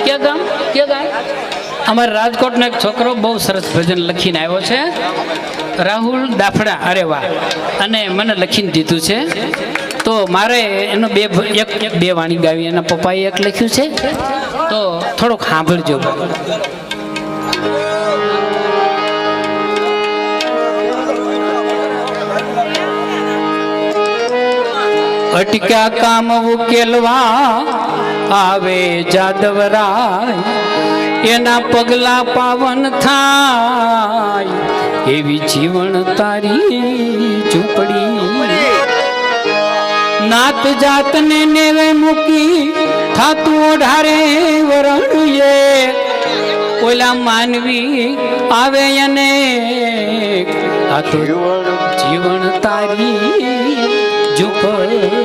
ક્યાં ગામ અમારા રાજકોટનો એક છોકરો બહુ સરસ ભજન લખીને આવ્યો છે, રાહુલ દાફડા. અરે વાહ! અને મને લખીને દીધું છે, તો મારે એનો બે વાણી ગાવી. એના પપ્પાએ એક લખ્યું છે, તો થોડુંક સાંભળજો. અટક્યા કામ ઉકેલવા આવે જાદવરાય, એના પગલા પાવન થાય, એવી જીવન તારી ઝૂંપડી. નાત જાતને નેવે મૂકી થાતું ઓઢારે વરણીએ, ઓલા માનવી આવે અને આ તો જીવન તારી ઝૂંપડી.